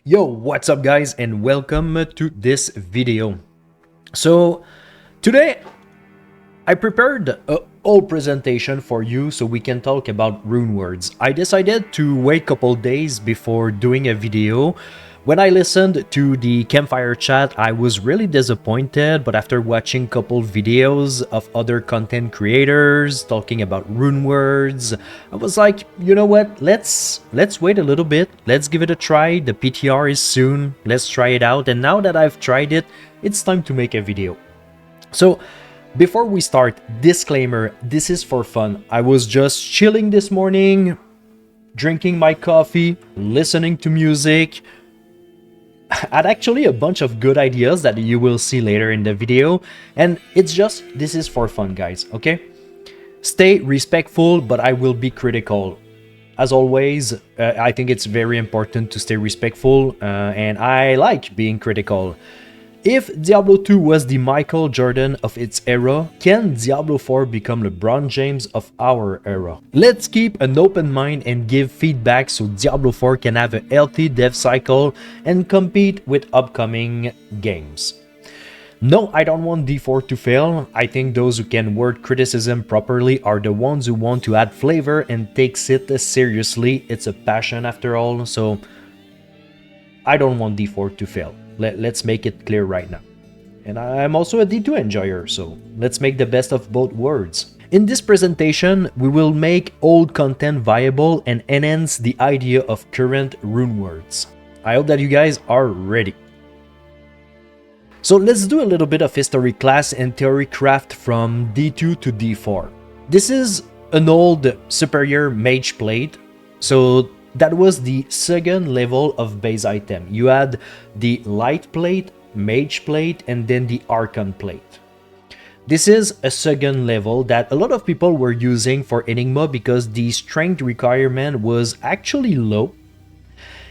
Yo, what's up guys and welcome to this video. So today I prepared a whole presentation for you so we can talk about Runewords. I decided to wait a couple days before doing a video. When I listened to the campfire chat, I was really disappointed, but after watching a couple videos of other content creators talking about Runewords, I was like, you know what, let's wait a little bit, let's give it a try. The PTR is soon, let's try it out, and now that I've tried it, it's time to make a video. So before we start, disclaimer, this is for fun. I was just chilling this morning, drinking my coffee, listening to music. I had actually a bunch of good ideas that you will see later in the video, and it's just, this is for fun guys, okay? Stay respectful, but I will be critical. As always, I think it's very important to stay respectful, and I like being critical. If Diablo 2 was the Michael Jordan of its era, can Diablo 4 become LeBron James of our era? Let's keep an open mind and give feedback so Diablo 4 can have a healthy dev cycle and compete with upcoming games. No, I don't want D4 to fail. I think those who can word criticism properly are the ones who want to add flavor and takes it seriously. It's a passion after all, so I don't want D4 to fail. Let's make it clear right now. And I'm also a D2 enjoyer, so let's make the best of both worlds. In this presentation, we will make old content viable and enhance the idea of current Runewords. I hope that you guys are ready. So let's do a little bit of history class and theory craft from D2 to D4. This is an old superior mage plate, so that was the second level of base item. You had the light plate, mage plate, and then the archon plate. This is a second level that a lot of people were using for Enigma because the strength requirement was actually low,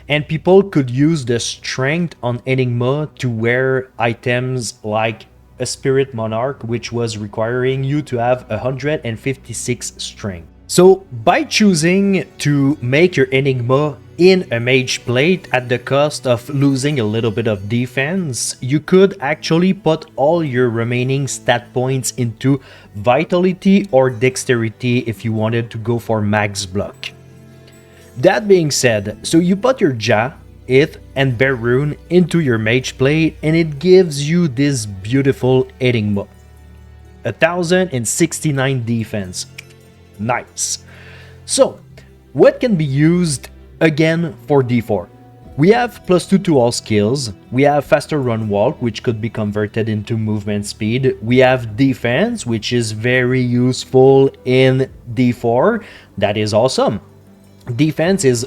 and people could use the strength on Enigma to wear items like a Spirit Monarch, which was requiring you to have 156 strength. So by choosing to make your Enigma in a mage plate at the cost of losing a little bit of defense, you could actually put all your remaining stat points into vitality or dexterity if you wanted to go for max block. That being said, so you put your Ja, Ith, and Bear Rune into your mage plate and it gives you this beautiful Enigma. 1069 defense. Nice. So, what can be used again for D4? We have +2 to all skills, we have faster run walk, which could be converted into movement speed, we have defense, which is very useful in D4, that is awesome. Defense is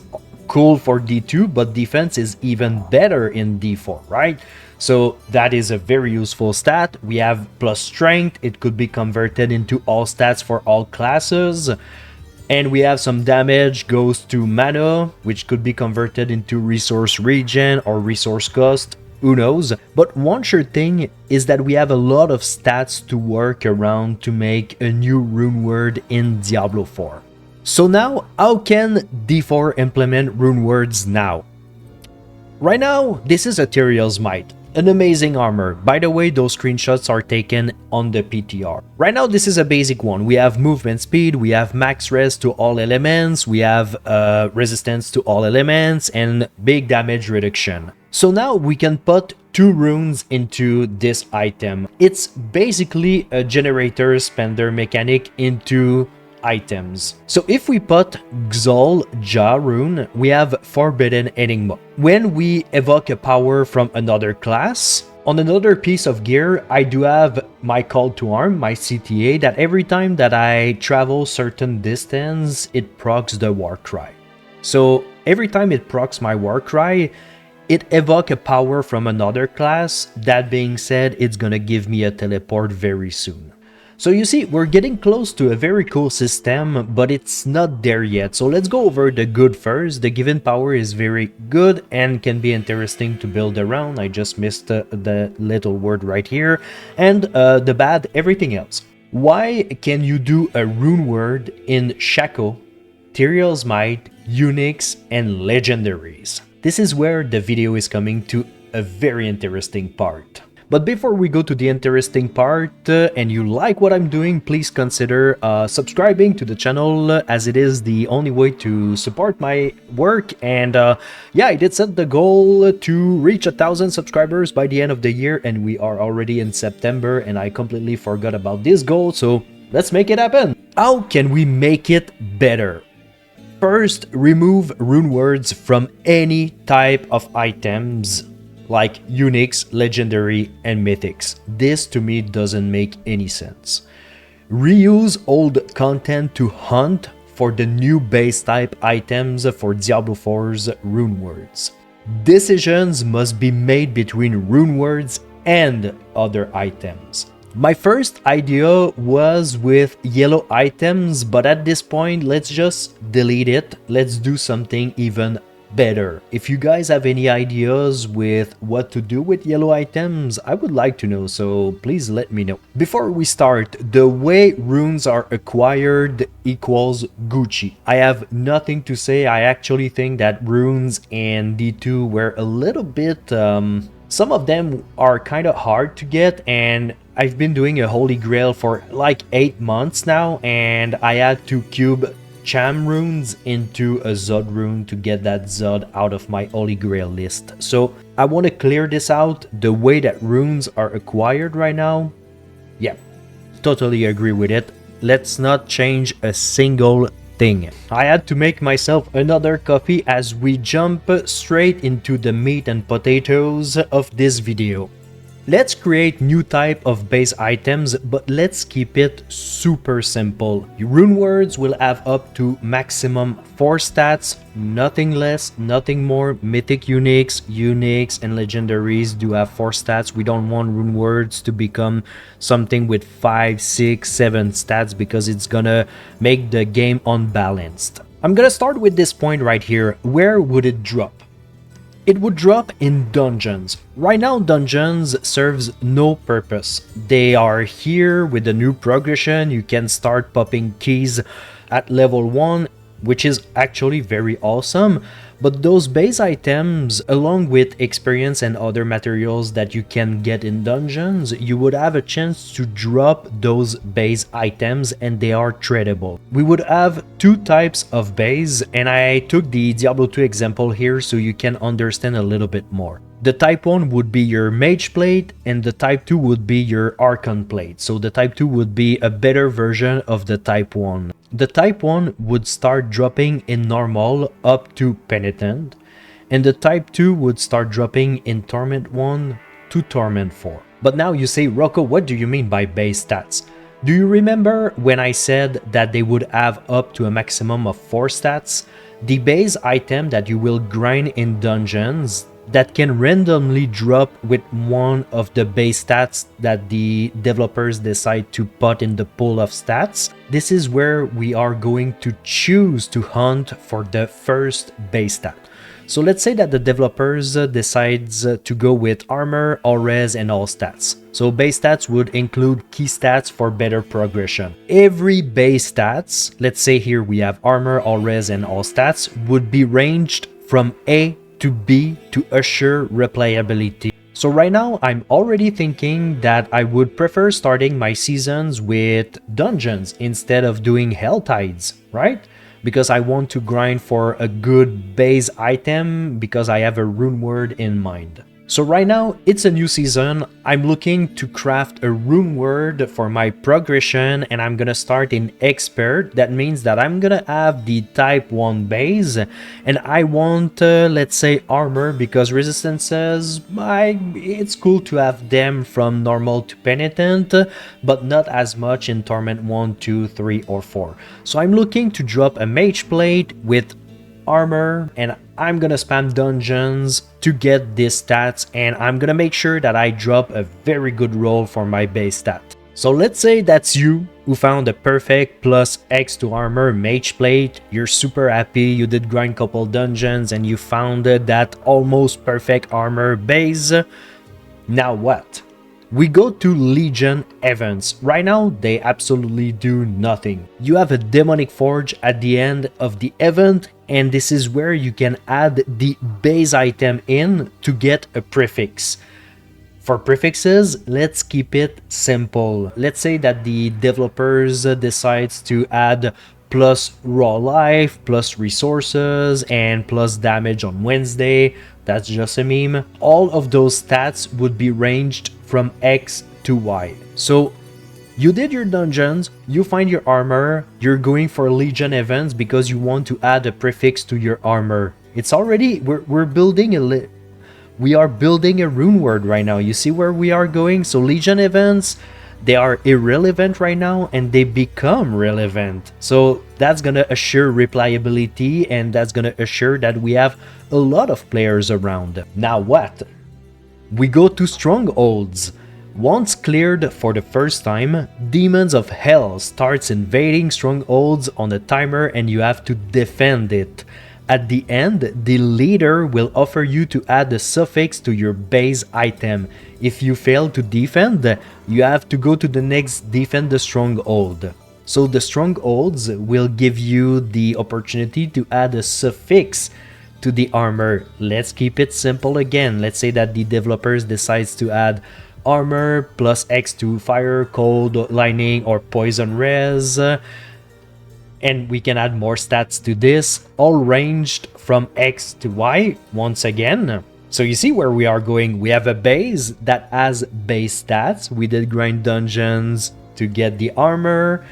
cool for D2, but defense is even better in D4, right? So that is a very useful stat. We have plus strength, it could be converted into all stats for all classes. And we have some damage goes to mana, which could be converted into resource regen or resource cost, who knows. But one sure thing is that we have a lot of stats to work around to make a new Runeword in Diablo 4. So now, how can D4 implement Runewords now? Right now, this is Ethereal's Might. An amazing armor. By the way, those screenshots are taken on the PTR. Right now, this is a basic one. We have movement speed, we have max res to all elements, we have resistance to all elements, and big damage reduction. So now we can put 2 runes into this item. It's basically a generator spender mechanic into items. So if we put Xol Ja rune, we have Forbidden Enigma. When we evoke a power from another class, on another piece of gear, I do have my Call to Arm, my CTA, that every time that I travel certain distance, it procs the Warcry. So every time it procs my Warcry, it evoke a power from another class. That being said, it's gonna give me a teleport very soon. So you see, we're getting close to a very cool system, but it's not there yet. So let's go over the good first. The given power is very good and can be interesting to build around. I just missed the little word right here. And the bad, everything else. Why can you do a rune word in Shako, Ethereal's Might, Unix, and Legendaries? This is where the video is coming to a very interesting part. But before we go to the interesting part, and you like what I'm doing, please consider subscribing to the channel, as it is the only way to support my work. And yeah, I did set the goal to reach 1,000 subscribers by the end of the year, and we are already in September, and I completely forgot about this goal, so let's make it happen. How can we make it better? First, remove runewords from any type of items, like uniques, legendary, and mythics. This to me doesn't make any sense. Reuse old content to hunt for the new base type items for Diablo 4's runewords. Decisions must be made between runewords and other items. My first idea was with yellow items, but at this point, let's just delete it. Let's do something even better. If you guys have any ideas with what to do with yellow items, I would like to know, so please let me know. Before we start, the way runes are acquired equals Gucci. I have nothing to say. I actually think that runes and D2 were a little bit, some of them are kind of hard to get, and I've been doing a holy grail for like 8 months now, and I had to cube Cham runes into a Zod rune to get that Zod out of my Holy Grail list. So I want to clear this out. The way that runes are acquired right now, yeah, totally agree with it. Let's not change a single thing. I had to make myself another coffee as we jump straight into the meat and potatoes of this video. Let's create new type of base items, but let's keep it super simple. Runewords will have up to maximum 4 stats, nothing less, nothing more. Mythic uniques, and legendaries do have 4 stats. We don't want runewords to become something with 5, 6, 7 stats because it's gonna make the game unbalanced. I'm gonna start with this point right here. Where would it drop? It would drop in dungeons. Right now, dungeons serves no purpose. They are here with the new progression. You can start popping keys at level 1, which is actually very awesome. But those base items, along with experience and other materials that you can get in dungeons, you would have a chance to drop those base items, and they are tradable. We would have 2 types of base, and I took the Diablo 2 example here so you can understand a little bit more. The type 1 would be your mage plate, and the type 2 would be your archon plate. So the type 2 would be a better version of the type 1. The type 1 would start dropping in normal up to penitent, and the type 2 would start dropping in torment 1 to torment 4. But now you say, Rocco, what do you mean by base stats? Do you remember when I said that they would have up to a maximum of 4 stats? The base item that you will grind in dungeons that can randomly drop with one of the base stats that the developers decide to put in the pool of stats. This is where we are going to choose to hunt for the first base stat. So let's say that the developers decides to go with armor, all res, and all stats. So base stats would include key stats for better progression. Every base stats, let's say here we have armor, all res, and all stats, would be ranged from A to B to assure replayability. So right now I'm already thinking that I would prefer starting my seasons with dungeons instead of doing hell tides, right? Because I want to grind for a good base item because I have a rune word in mind. So right now, it's a new season. I'm looking to craft a rune word for my progression, and I'm gonna start in expert. That means that I'm gonna have the type 1 base, and I want, let's say, armor, because resistances, it's cool to have them from normal to penitent, but not as much in torment 1, 2, 3, or 4. So I'm looking to drop a mage plate with armor, and I'm gonna spam dungeons to get these stats, and I'm gonna make sure that I drop a very good roll for my base stat. So let's say that's you who found a perfect plus X to armor mage plate. You're super happy, you did grind couple dungeons and you found that almost perfect armor base. Now what? We go to Legion events. Right now, they absolutely do nothing. You have a demonic forge at the end of the event, and this is where you can add the base item in to get a prefix. For prefixes, let's keep it simple. Let's say that the developers decides to add plus raw life, plus resources, and plus damage on Wednesday. That's just a meme. All of those stats would be ranged from X to Y. So you did your dungeons, you find your armor, you're going for Legion events because you want to add a prefix to your armor. It's already, we're building we are building a Runeword right now. You see where we are going? So Legion events, they are irrelevant right now and they become relevant. So that's gonna assure replayability, and that's gonna assure that we have a lot of players around. Now what? We go to strongholds. Once cleared for the first time, Demons of Hell starts invading strongholds on a timer and you have to defend it. At the end, the leader will offer you to add a suffix to your base item. If you fail to defend, you have to go to the next defend the stronghold. So the strongholds will give you the opportunity to add a suffix to the armor. Let's keep it simple again. Let's say that the developers decides to add armor plus X to fire, cold, lightning, or poison res. And we can add more stats to this, all ranged from X to Y once again. So you see where we are going. We have a base that has base stats. We did grind dungeons to get the armor.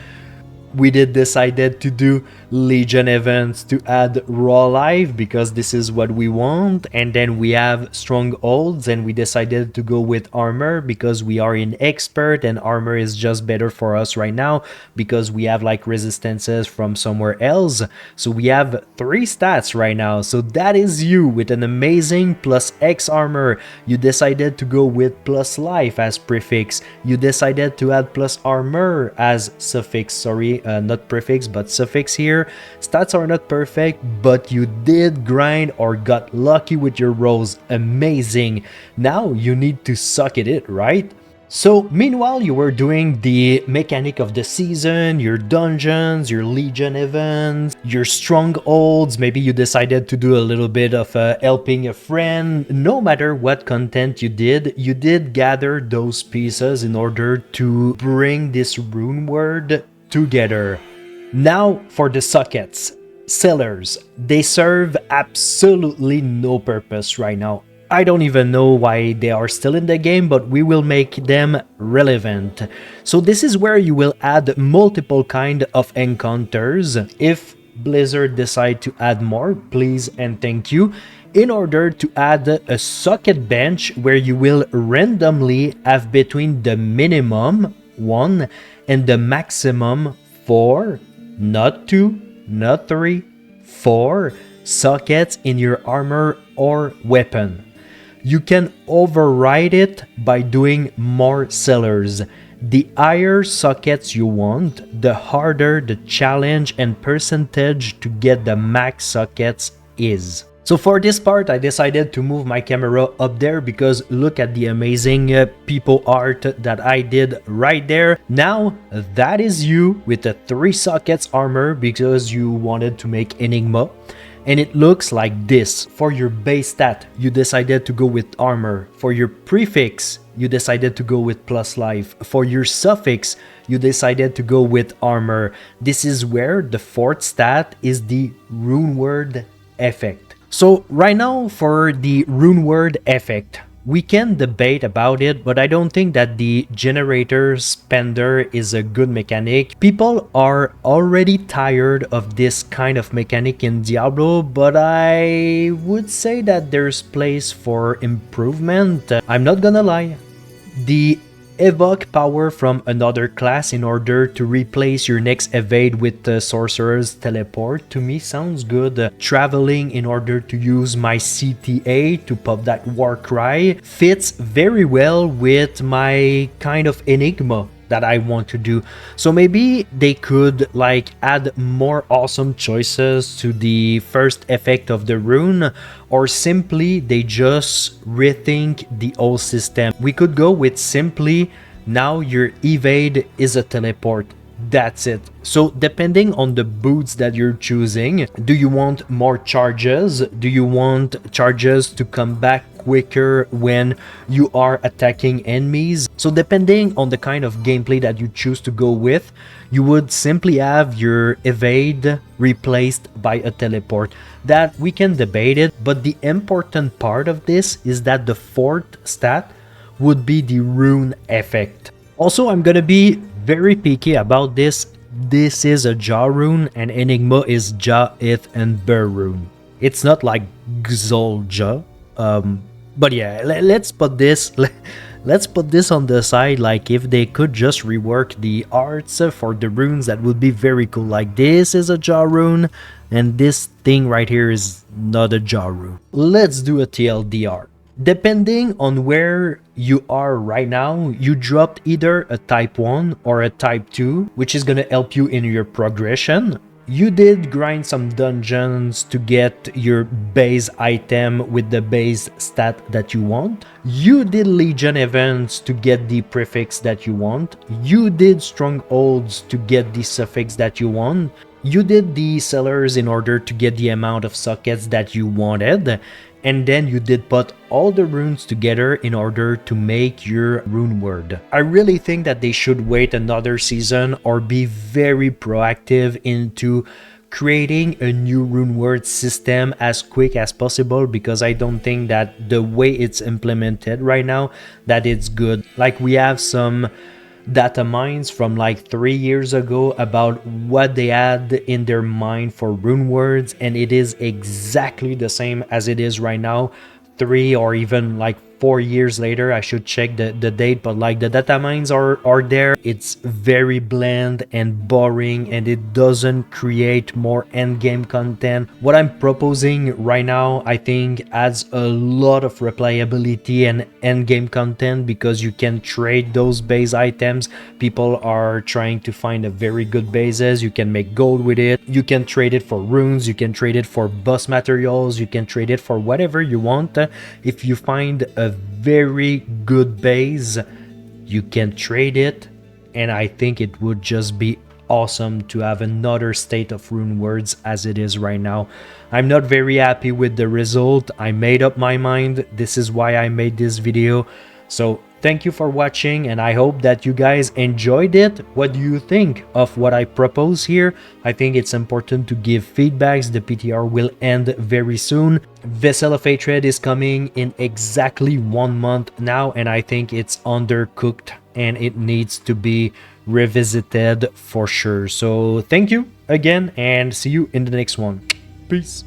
We did decided to do Legion events to add raw life because this is what we want, and then we have strongholds and we decided to go with armor because we are in expert and armor is just better for us right now because we have like resistances from somewhere else. So we have 3 stats right now. So that is you with an amazing plus X armor. You decided to go with plus life as prefix. You decided to add plus armor as suffix, sorry. Not prefix but suffix here. Stats are not perfect, but you did grind or got lucky with your rolls. Amazing. Now you need to suck at it, right? So meanwhile you were doing the mechanic of the season, your dungeons, your Legion events, your strongholds. Maybe you decided to do a little bit of helping a friend. No matter what content you did gather those pieces in order to bring this Runeword together. Now for the sockets. Sellers, they serve absolutely no purpose right now. I don't even know why they are still in the game, but we will make them relevant. So this is where you will add multiple kind of encounters. If Blizzard decide to add more, please and thank you, in order to add a socket bench where you will randomly have between the minimum 1 and the maximum 4, not 2, not 3, 4 sockets in your armor or weapon. You can override it by doing more sellers. The higher sockets you want, the harder the challenge and percentage to get the max sockets is. So for this part, I decided to move my camera up there because look at the amazing people art that I did right there. Now that is you with a 3 sockets armor because you wanted to make Enigma. And it looks like this. For your base stat, you decided to go with armor. For your prefix, you decided to go with plus life. For your suffix, you decided to go with armor. This is where the 4th stat is the Runeword Effect. So right now for the Runeword Effect, we can debate about it, but I don't think that the generator spender is a good mechanic. People are already tired of this kind of mechanic in Diablo, but I would say that there's place for improvement. I'm not gonna lie. The evoke power from another class in order to replace your next evade with the sorcerer's teleport to me sounds good. Traveling in order to use my CTA to pop that war cry fits very well with my kind of enigma that I want to do. So maybe they could like add more awesome choices to the first effect of the rune, or simply they just rethink the whole system. We could go with simply now your evade is a teleport. that's it. So depending on the boots that you're choosing, do you want more charges? Do you want charges to come back quicker when you are attacking enemies? So depending on the kind of gameplay that you choose to go with, you would simply have your evade replaced by a teleport. That we can debate it, but the important part of this is that the fourth stat would be the rune effect. Also, I'm gonna be very picky about this. This is a jaw rune, and Enigma is Ja, Ith, and Ber rune. It's not like Xolja. But yeah, let's put this let's put this on the side. Like, if they could just rework the arts for the runes, that would be very cool. Like, this is a jaw rune, and this thing right here is not a jaw rune. Let's do a TLDR. Depending on where you are right now, you dropped either a type 1 or a type 2, which is gonna help you in your progression. You did grind some dungeons to get your base item with the base stat that you want. You did legion events to get the prefix that you want. You did strongholds to get the suffix that you want. You did the sellers in order to get the amount of sockets that you wanted. And then you did put all the runes together in order to make your rune word. I really think that they should wait another season or be very proactive into creating a new rune word system as quick as possible, because I don't think that the way it's implemented right now, that it's good. Like, we have some data mines from like 3 years ago about what they had in their mind for rune words, and it is exactly the same as it is right now, 3 or even like 4 years later. I should check the date, but like, the data mines are there. It's very bland and boring, and it doesn't create more end game content. What I'm proposing right now, I think, adds a lot of replayability and end game content, because you can trade those base items. People are trying to find a very good bases. You can make gold with it. You can trade it for runes. You can trade it for boss materials. You can trade it for whatever you want. If you find a very good base, you can trade it, and I think it would just be awesome to have another state of rune words as it is right now. I'm not very happy with the result. I made up my mind. This is why I made this video. So thank you for watching, and I hope that you guys enjoyed it. What do you think of what I propose here? I think it's important to give feedbacks. The PTR will end very soon. Vessel of Hatred is coming in exactly 1 month now, and I think it's undercooked and it needs to be revisited for sure. So thank you again, and see you in the next one. Peace.